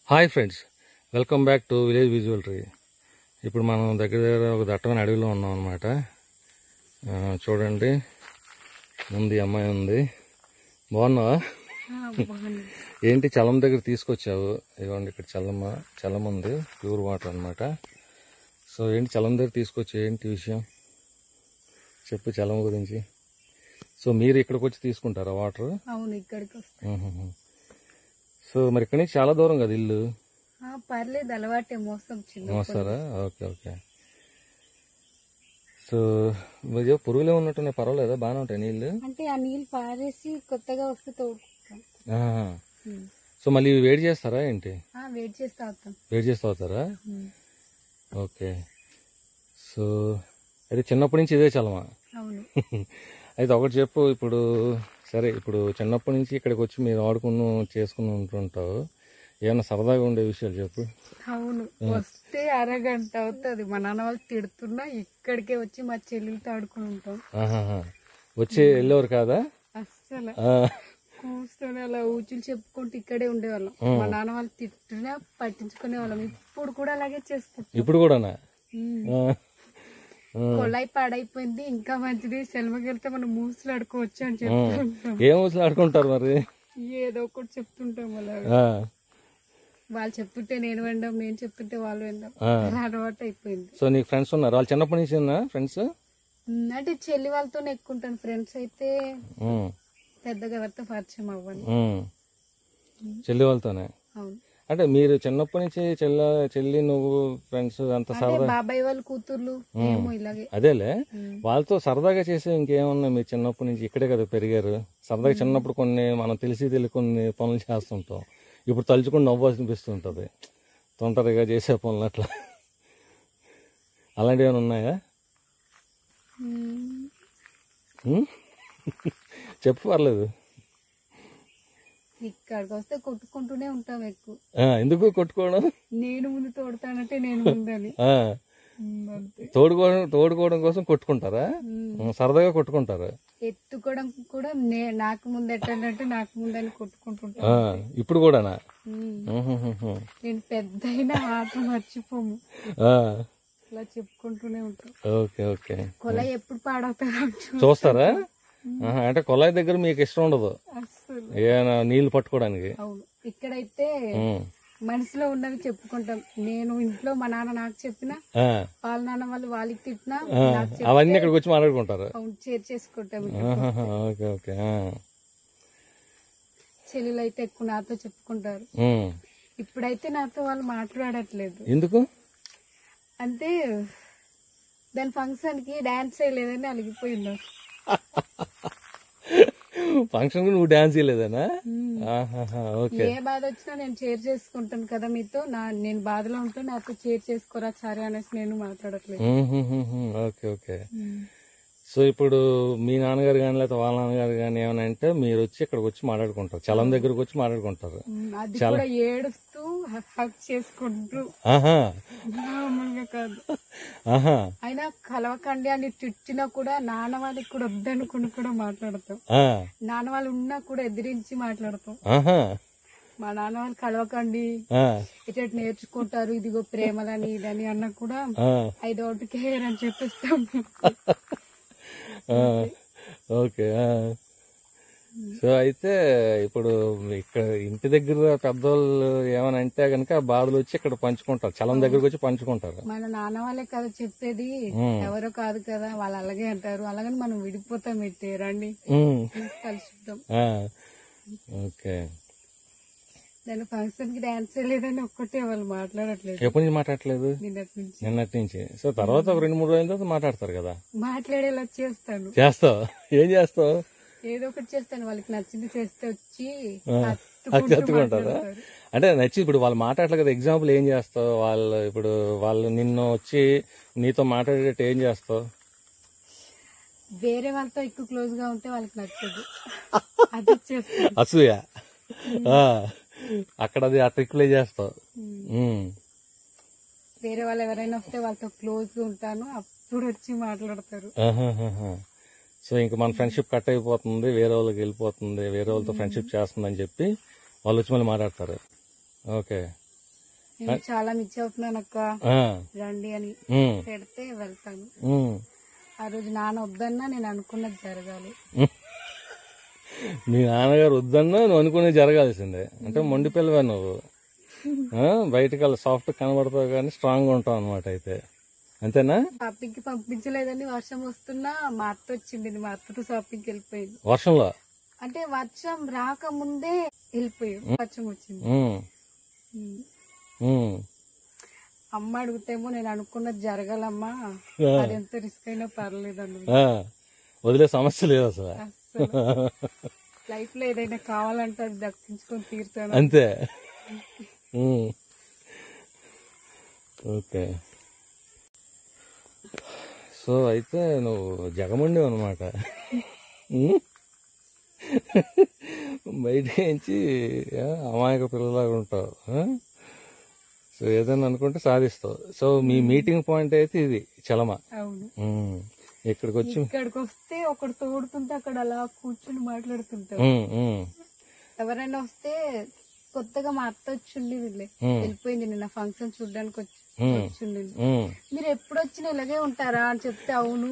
Hi friends, welcome back to village visual tree. ఇప్పుడు మనం దగ్గర ఒక దట్టమైన అడవిలో ఉన్నాం అనమాట. చూడండి, ముందు అమ్మాయి ఉంది. బాగున్నావా? ఏంటి చలం దగ్గర తీసుకొచ్చావు? ఇదిగోండి, ఇక్కడ చలం ఉంది, ప్యూర్ వాటర్ అనమాట. సో ఏంటి చలం దగ్గర తీసుకొచ్చి ఏంటి విషయం చెప్పు, చలం గురించి. సో మీరు ఇక్కడికి వచ్చి తీసుకుంటారా వాటర్? అవును, ఇక్కడికి. సో మరి ఇక్కడి నుంచి చాలా దూరం కదా ఇల్లు? పర్లేదు, అలవాటే, మోస్తారా? Okay okay. సో పురుగులే ఉన్నట్టున్నాయి, పర్వాలేదా? బాగానే ఉంటాయి నీళ్ళు? అంటే ఆ నీళ్ళు పారేసి కొత్తగా వస్తే తోడుకుంటాం. సో మళ్ళీ వేడి చేస్తారా ఏంటి? వేడి చేసి తాగుతాం. వేడి చేసి తాగుతారా? ఓకే. సో అయితే చిన్నప్పటి నుంచి ఇదే చలమా? అవును. అయితే ఒకటి చెప్పు, ఇప్పుడు సరే, ఇప్పుడు చిన్నప్పటి నుంచి ఇక్కడికి వచ్చి మీరు ఆడుకుని చేసుకుని ఉంటుంటావు, ఏమన్నా సరదాగా ఉండే విషయాలు చెప్పు. అవును, వస్తే అరగంట అవుతుంది. మా నాన్న వాళ్ళు తిడుతున్నా ఇక్కడికే వచ్చి మా చెల్లెలతో ఆడుకుని ఉంటాం. వచ్చి వెళ్ళేవారు కాదా? అస్సలు కూర్చొని అలా ఊచులు చెప్పుకుంటూ ఇక్కడే ఉండేవాళ్ళం. మా నాన్న వాళ్ళు తిట్టినా పట్టించుకునే వాళ్ళం. ఇప్పుడు కూడా అలాగే చేసుకుంటాం. ఇప్పుడు కూడానా? కొలాయి పాడైపోయింది, ఇంకా మంచిది, సెలవుకి వెళ్తే మనం మూసులు ఆడుకోవచ్చు అని చెప్తుంటాం. ఏం మూసులు ఆడుకుంటారు మరి? ఏదో ఒకటి చెప్తుంటాం. అలా వాళ్ళు చెప్తుంటే నేను వినడం, నేను చెప్తుంటే వాళ్ళు వినడం, అలా అలవాటు అయిపోయింది. సో నీకు ఫ్రెండ్స్ ఉన్నారు? వాళ్ళు చిన్నప్పటి నుంచి ఫ్రెండ్స్? అంటే చెల్లి వాళ్ళతోనే ఎక్కువ ఉంటాను. ఫ్రెండ్స్ అయితే పెద్దగా ఎవరితో పరిచయం అవ్వను. చెల్లి వాళ్ళతోనే? అవును. అంటే మీరు చిన్నప్పటి నుంచి చెల్లి నువ్వు ఫ్రెండ్స్ అంత సరదా? బాబాయ్ వాళ్ళ కూతుర్లు ఇలాగే. అదేలే, వాళ్ళతో సరదాగా చేసే ఇంకేమన్నా? మీరు చిన్నప్పటి నుంచి ఇక్కడే కదా పెరిగారు, సరదాగా చిన్నప్పుడు కొన్ని మనం తెలియ కొన్ని పనులు చేస్తుంటాం, ఇప్పుడు తలుచుకుని నవ్వు అనిపిస్తుంటది, తొందరగా చేసే పనులు అట్లా, అలాంటివి ఏమైనా ఉన్నాయా? చెప్పు, పర్లేదు. ఇక్కడికి వస్తే కొట్టుకుంటూనే ఉంటాం ఎక్కువ. ఎందుకు కొట్టుకోవడం? నేను ముందు తోడుతానంటే నేను ముందని. తోడుకోవడం కోసం కొట్టుకుంటారా? సరదాగా కొట్టుకుంటారా? ఎత్తుకోవడం కూడా నాకు ముందు ఎట్టాలంటే నాకు ముందని కొట్టుకుంటుంటా. ఇప్పుడు కూడానా? నేను పెద్ద అయినా ఆట మర్చిపోము, అలా చెప్పుకుంటూనే ఉంటాం. Okay okay. కొలాయి ఎప్పుడు పాడవుతారా చూస్తారా? అంటే కొలాయి దగ్గర మీకు ఇష్టం ఉండదు ఏమైనా నీళ్లు పట్టుకోవడానికి? అవును. ఇక్కడైతే మనసులో ఉన్నవి చెప్పుకుంటాం. నేను ఇంట్లో మా నాన్న నాకు చెప్పినా, వాళ్ళ నాన్న వాళ్ళు వాళ్ళకి తిట్టినా, అవన్నీ ఇక్కడికి వచ్చి మాట్లాడుకుంటారు. షేర్ చేసుకుంటాం. Okay okay. చెల్లెలు అయితే ఎక్కువ నాతో చెప్పుకుంటారు. ఇప్పుడైతే నాతో వాళ్ళు మాట్లాడట్లేదు. ఎందుకు? అంటే దాని ఫంక్షన్ కి డాన్స్ చేయలేదని అలిగిపోయింది. ఫంక్షన్ నువ్వు డాన్స్ చేయలేదనా? ఏ బాధ వచ్చినా నేను షేర్ చేసుకుంటాను కదా మీతో. నేను బాధలో ఉంటే నాతో షేర్ చేసుకోరా సరే అనేసి నేను మాట్లాడట్లేదు. Okay okay. సో ఇప్పుడు మీ నాన్నగారు కానీ లేకపోతే వాళ్ళ నాన్నగారు కానీ ఏమైనా అంటే మీరు వచ్చి ఇక్కడికి వచ్చి మాట్లాడుకుంటారు, చలం దగ్గరకు వచ్చి మాట్లాడుకుంటారు. అది కూడా ఏడుస్తూ హక్ చేసుకుంటూ, మామూలుగా కాదు. అయినా కలవకండి అని తిట్టినా కూడా నాన్న వాళ్ళకి కూడా వద్దనుకుని కూడా మాట్లాడతాం. నాన్న వాళ్ళు ఉన్నా కూడా ఎదిరించి మాట్లాడతాం. మా నాన్న వాళ్ళు కలవకండి, ఇటు నేర్చుకుంటారు, ఇదిగో ప్రేమలని ఇదని అన్నా కూడా 5 ఒకటికి అని చెప్పిస్తాం. ఓకే. సో అయితే ఇప్పుడు ఇక్కడ ఇంటి దగ్గర పెద్దవాళ్ళు ఏమని అంటే కనుక బాధలు వచ్చి ఇక్కడ పంచుకుంటారు, చలం దగ్గరకు వచ్చి పంచుకుంటారు. మన నాన్న వాళ్ళే కదా చెప్పేది, ఎవరో కాదు కదా, వాళ్ళు అలాగే అంటారు. అలాగని మనం విడిపోతాం, అయితే రండి కలుసుకుంటాం. ఓకే. దాని ఫంక్షన్ కి డాన్స్ చేయలేదని ఒక్కటే వాళ్ళు మాట్లాడట్లేదు. ఎప్పటి నుంచి మాట్లాడట్లేదు? నిన్నటి నుంచి. సో తర్వాత 2-3 రోజుల తర్వాత మాట్లాడతారు కదా? మాట్లాడేలా చేస్తాను. చేస్తావు? ఏం చేస్తావు? ఏదో ఒకటి చేస్తాను, వాళ్ళకి నచ్చింది చేస్తే వచ్చి హత్తుకుంటారా? అంటే నచ్చి ఇప్పుడు వాళ్ళు మాట్లాడలేదు కదా, ఎగ్జాంపుల్ ఏం చేస్తావు? వాళ్ళు నిన్ను వచ్చి నీతో మాట్లాడేటట్టు ఏం చేస్తావు? వేరే వాళ్ళతో ఎక్కువ క్లోజ్ గా ఉంటే వాళ్ళకి నచ్చదు, అది చేస్తాను. అసూయ అక్కడ అది ఆ ట్రిక్లే చేస్తావు. వేరే వాళ్ళు ఎవరైనా వస్తే వాళ్ళతో క్లోజ్ గా ఉంటాను, అప్పుడు వచ్చి మాట్లాడతారు. సో ఇంకా మన ఫ్రెండ్షిప్ కట్ అయిపోతుంది, వేరే వాళ్ళకి వెళ్ళిపోతుంది, వేరే వాళ్ళతో ఫ్రెండ్షిప్ చేస్తుందని చెప్పి వాళ్ళు వచ్చి మళ్ళీ మాట్లాడతారు. ఓకే. నేను చాలా మిస్ అవుతున్నాను అక్క, ఆ, రండి అని ఉమ్, పెడితే వెళ్తాను. ఉమ్. ఆ రోజు నాన్న వద్దన్నా నేను అనుకున్నది జరగాలి. మీ నాన్నగారు వద్దన్నా నువ్వు అనుకునేది జరగాల్సిందే. అంటే మొండి పిల్లవే నువ్వు. బయటకు వెళ్ళి సాఫ్ట్ కనబడతావు కానీ స్ట్రాంగ్ ఉంటావు అనమాట. అయితే అంతేనా? షాపింగ్ కి పంపించలేదని వర్షం వస్తున్నా మా అత్త వచ్చింది, మా అత్తతో షాపింగ్ కి వెళ్ళిపోయింది. వర్షంలో? అంటే వర్షం రాకముందే వెళ్ళిపోయాడు, వర్షం వచ్చింది. ఉమ్, ఉమ్. ఉమ్. అమ్మ అడుగుతేమో నేను అనుకున్నది జరగాలమ్మా, అది ఎంత రిస్క్ అయినా పర్లేదు అన్న. ఆ, వదిలే సమస్య లేదు అసలు. లైఫ్ లో ఏదైనా కావాలంటే అది దక్కించుకొని తీరుతాను. అంతే. ఉమ్. ఓకే. సో అయితే నువ్వు జగముండి అనమాట. బయట నుంచి అమాయక పిల్లలాగా ఉంటావు. సో ఏదైనా అనుకుంటే సాధిస్తావు. సో మీ మీటింగ్ పాయింట్ అయితే ఇది చలమ. అవును. ఇక్కడికి వచ్చి ఇక్కడికి వస్తే ఒకడు తోడుతుంటే అక్కడ అలా కూర్చుని మాట్లాడుతుంటారు. ఎవరైనా వస్తే కొత్తగా మా అత్త వచ్చిండి, వీళ్ళే వెళ్ళిపోయింది, నిన్న ఫంక్షన్ చూడడానికి వచ్చింది. మీరు ఎప్పుడు వచ్చినా ఇలాగే ఉంటారా అని చెప్తే అవును,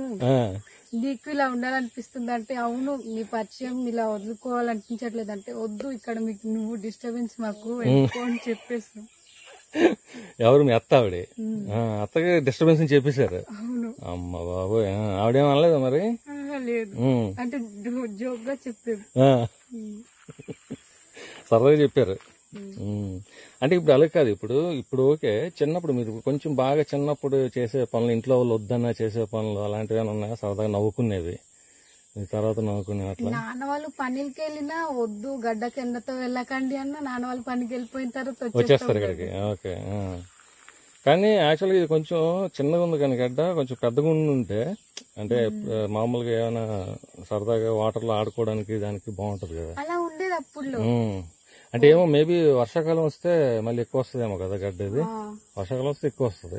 నీకు ఇలా ఉండాలనిపిస్తుంది అంటే అవును, నీ పరిచయం ఇలా వదులుకోవాలనిపించట్లేదు అంటే వద్దు, ఇక్కడ మీకు నువ్వు డిస్టర్బెన్స్ మాకు వెళ్ళిపో అని చెప్పేసి. ఎవరు? మీ అత్త? ఆవిడే అత్తగా డిస్టర్బెన్స్ అని చెప్పేశారు. అవును. అమ్మ బాబోయ్, ఆవిడేం అనలేదా మరి? లేదు, అంటే జోక్ గా చెప్పేది, సరదాగా చెప్పారు. అంటే ఇప్పుడు అలా కాదు. ఇప్పుడు ఓకే, చిన్నప్పుడు మీరు కొంచెం బాగా చిన్నప్పుడు చేసే పనులు, ఇంట్లో వాళ్ళు వద్దన్నా చేసే పనులు అలాంటివి ఏమైనా ఉన్నాయా? సరదాగా నవ్వుకునేవి, తర్వాత నవ్వుకునే అట్లా? నాన్న వాళ్ళు పనికి వెళ్ళినా వద్దు, గడ్డ కిందతో వెళ్ళకండి అన్న, నాన్న వాళ్ళు పనికి వెళ్ళిపోయిన తర్వాత వచ్చేస్తారు ఇక్కడికి. ఓకే. కానీ యాక్చువల్గా ఇది కొంచెం చిన్నగా ఉంది కానీ గడ్డ కొంచెం పెద్దగా ఉంటే అంటే మామూలుగా ఏమైనా సరదాగా వాటర్ లో ఆడుకోవడానికి దానికి బాగుంటది కదా. అలా ఉండేది అప్పుడు. అంటే ఏమో మేబీ వర్షాకాలం వస్తే మళ్ళీ ఎక్కువ వస్తుందేమో కదా గడ్డ. ఇది వర్షాకాలం వస్తే ఎక్కువ వస్తుంది,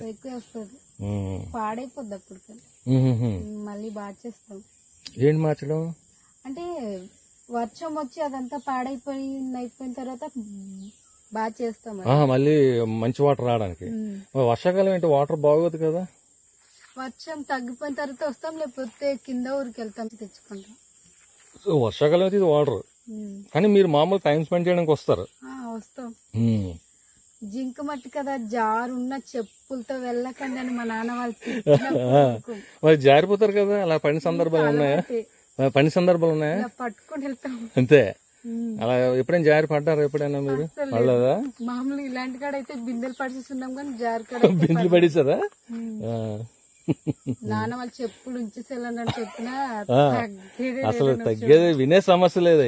పాడైపోద్ది అప్పుడు. మళ్ళీ బాగా చేస్తాం. ఏంటి మార్చడం అంటే వర్షం వచ్చి అదంతా అయిపోయిన తర్వాత బాగా చేస్తాం. మళ్ళీ మంచి వాటర్ రావడానికి. వర్షాకాలం ఏంటి వాటర్ బాగోదు కదా. వర్షం తగ్గిపోయిన తర్వాత వస్తాం, లేకపోతే కింద ఊరికి వెళ్తాం తెచ్చుకుంటాం. వర్షాకాలం అయితే ఇది వాటర్, కానీ మీరు మామూలు టైం స్పెండ్ చేయడానికి వస్తారు. వస్తాం. జింక మట్టి కదా, జారున్న చెప్పులతో వెళ్ళకండి అని మా నాన్న వాళ్ళు మరి జారిపోతారు కదా. అలా పని సందర్భాలు ఉన్నాయా? పట్టుకుని వెళ్తాం అంతే. అలా ఎప్పుడైనా జారి పడ్డారా? ఎప్పుడైనా మీరు పడలేదా? మామూలుగా ఇలాంటి కాడ అయితే బిందెలు పడిస్తున్నాం కానీ జారి కాడ బిందెలు పడేసారా? నాన్న వాళ్ళు చెప్పులు ఉంచేసేయాలని చెప్పినా అసలు తగ్గేది వినే సమస్య లేదా?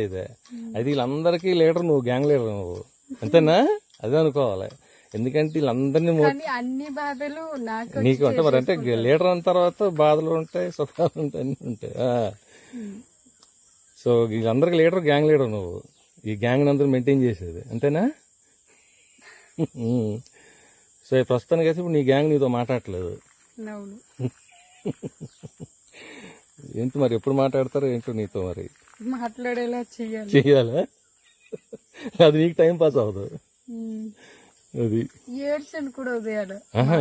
అయితే వీళ్ళందరికీ లీడర్ నువ్వు, గ్యాంగ్ లీడర్ నువ్వు, అంతేనా? అదే అనుకోవాలి. ఎందుకంటే వీళ్ళందరినీ అన్ని బాధలు నీకు అంటే మరి అంటే లీడర్ అన్న తర్వాత బాధలు ఉంటాయి, సుఖాలు ఉంటాయి, అన్ని ఉంటాయి. సో వీళ్ళందరికీ లీడర్, గ్యాంగ్ లీడర్ నువ్వు, ఈ గ్యాంగ్ అందరూ మెయింటైన్ చేసేది, అంతేనా? సో ప్రస్తుతానికి అయితే ఇప్పుడు నీ గ్యాంగ్ నీతో మాట్లాడట్లేదు. ఏంటి మరి ఎప్పుడు మాట్లాడతారు ఏంటో నీతో? మరి మాట్లాడేలా చెయ్యాలా? అది నీకు టైం పాస్ అవ్వదు. అది ఏడ్చాను కూడా ఉదయాడు.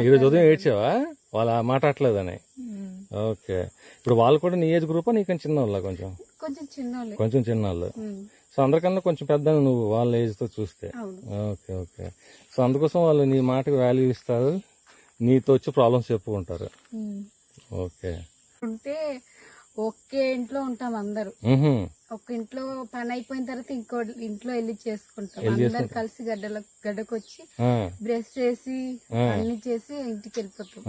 ఈరోజు ఉదయం ఏడ్చావా? వాళ్ళు మాట్లాడలేదని. ఓకే. ఇప్పుడు వాళ్ళు కూడా నీ ఏజ్ గ్రూపా? నీకని చిన్నవాళ్ళ? కొంచెం చిన్నవాళ్ళు. సో అందరికన్నా కొంచెం పెద్ద నువ్వు వాళ్ళ ఏజ్ తో చూస్తే. Okay okay. సో అందుకోసం వాళ్ళు నీ మాటకు వాల్యూ ఇస్తారు, నీతో వచ్చి ప్రాబ్లమ్స్ చెప్పుకుంటారు. ఓకే. ఉంటే ఒకే ఇంట్లో ఉంటాం అందరు, ఒక ఇంట్లో పని అయిపోయిన తర్వాత ఇంకో ఇంట్లో వెళ్ళి చేసుకుంటాం. అందరు కలిసి గడ్డకొచ్చి బ్రష్ చేసి అన్ని చేసి ఇంటికి వెళ్ళిపోతాం.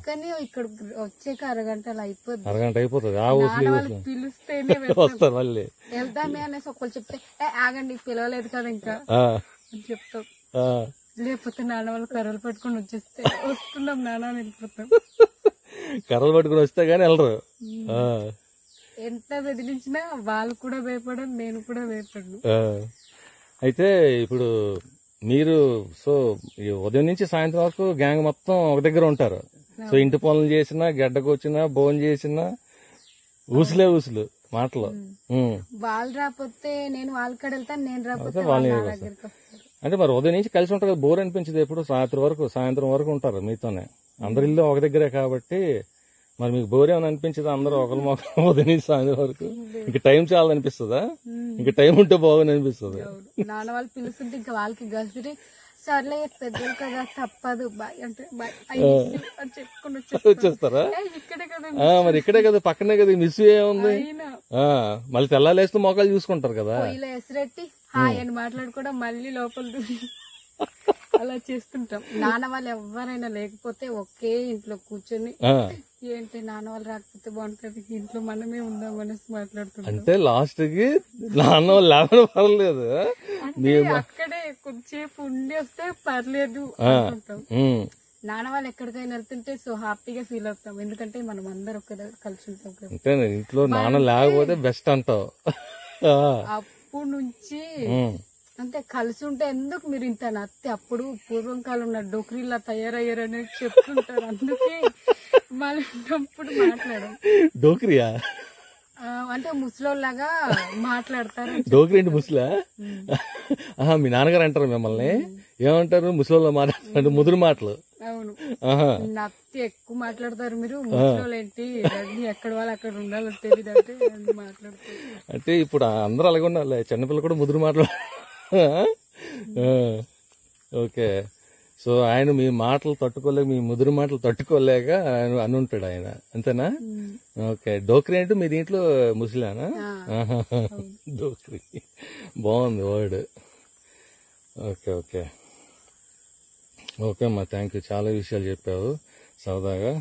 కానీ ఇక్కడ వచ్చాక అరగంట అయిపోతుంది. వాళ్ళు పిలుస్తేనే వెళ్దామే అనేసి ఒకళ్ళు చెప్తే ఆగండి పిలవలేదు కదా ఇంకా అని చెప్తాం. లేకపోతే నాన్న వాళ్ళు కర్రలు పట్టుకొని వచ్చేస్తే వస్తున్నాం నాన్న అని వెళ్ళిపోతాం. కర్రలు పట్టుకుని వస్తే గానీ వెళ్ళరు. ఎంత బెదిరించినా వాళ్ళు కూడా భయపడరు, నేను కూడా భయపడను. అయితే ఇప్పుడు మీరు సో ఉదయం నుంచి సాయంత్రం వరకు గ్యాంగ్ మొత్తం ఒక దగ్గర ఉంటారు. సో ఇంటి పనులు చేసినా, గడ్డకు వచ్చినా, భోజనం చేసినా ఊసులు మాటలు. వాళ్ళు రాకపోతే నేను వాళ్ళ కాడ వెళ్తాను, నేను రాకపోతే వాళ్ళ దగ్గరికి వస్తారు. అంటే మరి ఉదయం నుంచి కలిసి ఉంటారు కదా, బోర్ అనిపించదు ఎప్పుడు సాయంత్రం వరకు ఉంటారు మీతోనే, అందరి ఇల్లు ఒక దగ్గరే కాబట్టి మరి మీకు బోర్ ఏమైనా అనిపించదా? అందరూ ఒకరు మొక్కలు ఉదయం నుంచి సాయంత్రం వరకు ఇంక టైం చాలా అనిపిస్తుందా? ఇంక టైం ఉంటే బాగుంది అనిపిస్తుంది. నాన్న వాళ్ళు పిలుస్తుంటే ఇంకా వాళ్ళకి గసిరి సర్లే పెద్దలు కదా తప్పదు బాయ్ అంటే బాయ్ అని చెప్పుకుని వచ్చేస్తారా? ఇక్కడే కదా మరి ఇక్కడే కదా, పక్కనే కదా, మిస్ ఏముంది? మళ్ళీ తెల్లాలేస్తూ మొక్కలు చూసుకుంటారు కదా, ఇలా ఎసరెట్టి హాయ్ అని మాట్లాడుకోవడం, మళ్ళీ లోపల అలా చేస్తుంటాం. నాన్న వాళ్ళు ఎవరైనా లేకపోతే ఒకే ఇంట్లో కూర్చొని ఏంటి నాన్న వాళ్ళు రాకపోతే బాగుంటది, ఇంట్లో మనమే ఉందాం అనేసి మాట్లాడుతుంటాం. అంటే లాస్ట్ కి నాన్న వాళ్ళు లేవడం పర్లేదు, అక్కడే కొంచెంసేపు ఉండి వస్తే పర్లేదు అనుకుంటాం. నాన్న వాళ్ళు ఎక్కడికైనా వెళ్తుంటే సో హ్యాపీగా ఫీల్ అవుతాం, ఎందుకంటే మనం అందరం ఒక దగ్గర కలిసి ఉంటాం కదా. అంటే ఇంట్లో నాన్న లేకపోతే బెస్ట్ అంటావు. అప్పుడు నుంచి అంటే కలిసి ఉంటే ఎందుకు మీరు ఇంత నత్తి, అప్పుడు పూర్వం కాలంలో డోక్రీలా తయారయ్యారని చెప్తుంటారు, అందుకే మళ్ళీ ఉన్నప్పుడు మాట్లాడం. డోక్రియా అంటే ముసలోళ్ళగా మాట్లాడతారు. డోక్రీ అంటే ముసలా? మీ నాన్నగారు అంటారు మిమ్మల్ని ఏమంటారు? ముసలోళ్ళ మాట్లాడు, ముదురు మాటలు. అవును, నత్తి ఎక్కువ మాట్లాడతారు మీరు, ముసలోళ్ళు ఏంటి ఎక్కడ వాళ్ళు అక్కడ ఉండాలో తెలియదు అంటే మాట్లాడతారు. అంటే ఇప్పుడు అందరూ అలాగే ఉండాలి, చిన్నపిల్లలు కూడా ముదురు మాటలు. ఓకే, సో ఆయన మీ మాటలు తట్టుకోలేక, మీ ముదురు మాటలు తట్టుకోలేక ఆయన అని ఉంటాడు ఆయన, అంతేనా? ఓకే, డోక్రీ అంటే మీ దీంట్లో ముస్లిమేనా? డోక్రీ బాగుంది వర్డ్. ఓకే ఓకే ఓకే అమ్మా, థ్యాంక్ యూ, చాలా విషయాలు చెప్పావు సరదాగా.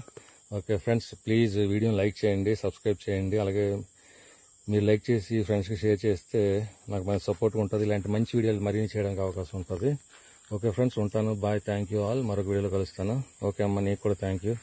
ఓకే ఫ్రెండ్స్, ప్లీజ్ వీడియోని లైక్ చేయండి, సబ్స్క్రైబ్ చేయండి, అలాగే మీరు లైక్ చేసి ఫ్రెండ్స్కి షేర్ చేస్తే నాకు మంచి సపోర్ట్గా ఉంటుంది, ఇలాంటి మంచి వీడియోలు మరిన్ని చేయడానికి అవకాశం ఉంటుంది. ఓకే ఫ్రెండ్స్, ఉంటాను, బాయ్, థ్యాంక్ యూ ఆల్, మరొక వీడియోలో కలుస్తాను. ఓకే అమ్మ, నీకు కూడా థ్యాంక్ యూ.